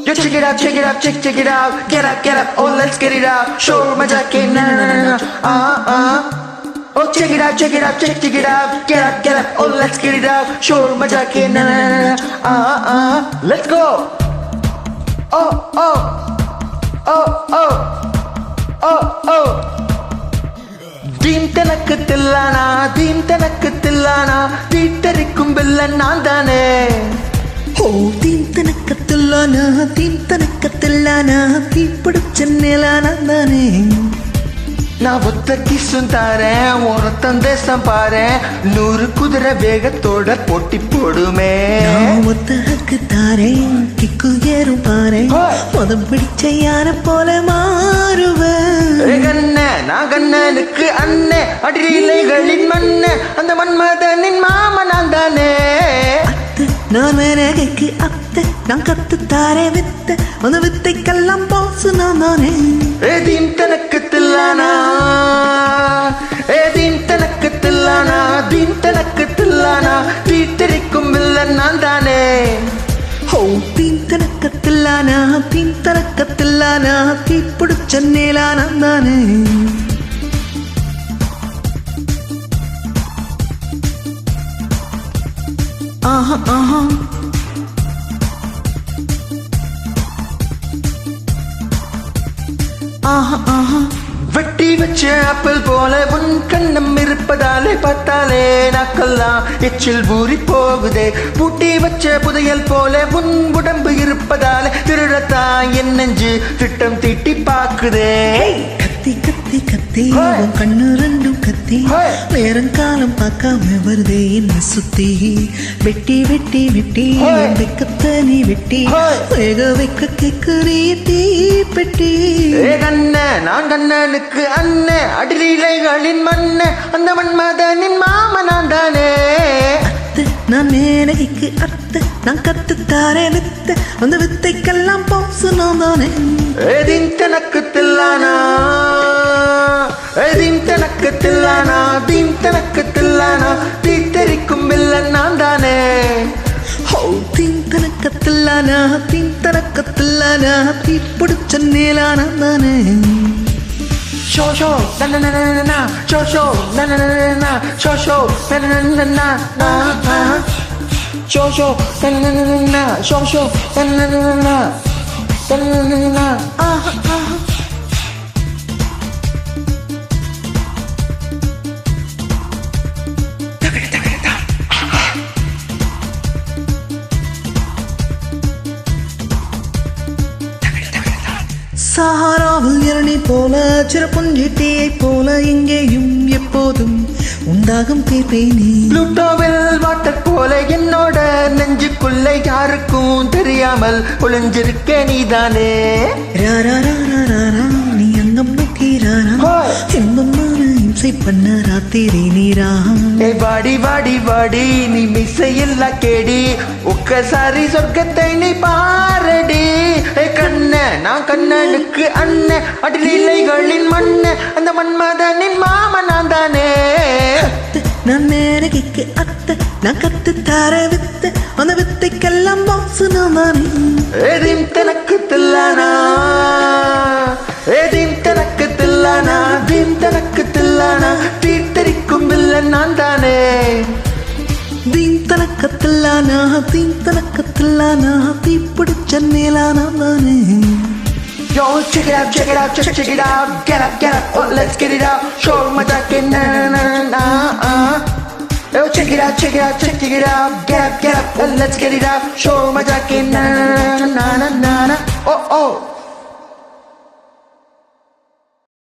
Yo, check it out, check it out, check it out. Get up, oh let's get it out. Show my jacket, na na na na. Oh check it out, check it out, check it out. Get up, oh let's get it out. Show my jacket, na na na na. Let's go. Oh oh oh oh oh oh. Deem tanakku tillana, deem tanakku tillana. Deeterikum billan naan thane. O theme தனக்கத்துள்ளானா theme தனக்கத்துள்ளானா தீப்பிடிச்ச நிலானே நான் ஒத்த கிசும் தாரேன் ஒருத்தன் தேசம் பாரேன் 100 குதிரை வேகத்தோட போட்டி போடுமே ஒத்த ஹக்கு தாரேன் கிக்கு ஏறும் பாரேன் மதம் பிடிச்ச யானை போல மாறுவேன் கண்ணே நான் கண்ணனுக்கு அண்ணே அடியிலைகளின் மண்ணே அந்த மன்மதனின் மாமன் நான் தானே நான் மேனகைக்கு அத்தை நான் கத்து தாரே வித்த அந்த வித்தைக்கெல்லாம் போசு நான் தானே ஏதீம் தனக்கு தில்லானா ஏதீம் தனக்கு தில்லானா தீம் தனக்கு தில்லானா தீத்தரிக்கும் வில்லன் நான் தானே ஓ தீம் தனக்கத்தில்லானா தீம் தனக்கத்தில்லானா தீப்பிடிச்ச நிலானா தானே ஆஹா ஆஹா ஆஹா ஆஹா வெட்டி வச்ச ஆப்பிள் போல உன் கண்ணம் இருப்பதாலே பார்த்தாலே நாக்கெல்லாம் எச்சில் ஊறி போகுதே பூட்டி வச்ச புதையல் போல உன் உடம்பு இருப்பதாலே திருடத்தான் என் நெஞ்சு திட்டம் தீட்டி பாக்குதே கத்தி கத்தி கத்தி உன் கண்ணு ரெண்டும் கத்தி நேரங்காலம் பார்க்காம வருதே என்ன சுத்தி வெட்டி வெட்டி வெட்டி வெக்கத்த நீ வெட்டி வேக வைக்க கேக்குறிய தீ பெட்டி கண்ணே நான் கண்ணனுக்கு அண்ணே அடிலைகளின் மண்ணே அந்த மன்மதனின் மாமன் நான் தானே நான் மேனகைக்கு அத்தை நான் கத்து தாரே வித்த அந்த வித்தைக்கெல்லாம் போசு நான் தானே ஏதீம் தனக்கு தில்லானா ஏதீம் தனக்கு தில்லானா தீம் தனக்கு தில்லானா தீத்தரிக்கும் வில்லன் நான் தானே ஓ தீம் தனக்கத்தில்லானா தீம் தனக்கத்தில்லானா தீப்பிடிச்ச நிலானா தானே Show show na na na na na na show show na na na na na show show na na na na na show show na na na na na show show na na na na na na na na na சஹாராவில் Irani போல சிறப்புஞ்சிட்டியை போல எங்கேயும் எப்போதும் உண்டாகும் தீர்ப்பேனே ப்ளூட்டோவில் water போல என்னோட நெஞ்சுக்குள்ள யாருக்கும் தெரியாமல் ஒளிஞ்சிருக்க நீதானே ராரா ராரா ராரா நீ அங்கம் நோக்கி ராரா இன்பமான இம்சை பண்ண ராத்திரி நீரா வாடி வாடி வாடி நீ மிசையில்லா கேடி ஒக்கசாரி சொர்க்கத்தை நீ பாரடி கண்ணே நான் கண்ணனுக்கு அண்ணே அடிலைகளின் மண்ணே அந்த மன்மதனின் மாமன் நான் தானே நான் மேனகைக்கு அத்தை நான் கத்து தார வித்த அந்த வித்தைக்கெல்லாம் போசு நான் தானே ஏதீம் தனக்கு தில்லானா ஏதீம் தனக்கு தில்லானா தீம் தனக்கு தில்லானா தீத்தரிக்கும் வில்லன் நான் தானே தீம் தனக்கத்தில்லானா தீம் தனக்கத்தில்லானா தீப்பிடிச்ச நிலானா தானே Yo, check it out, check it out, check it out. Get up, oh let's get it out. Show my jacket, na na na na. Yo, check it out, check it out, check it out. Get up, oh let's get it out. Show my jacket, na na na na na na. Oh oh.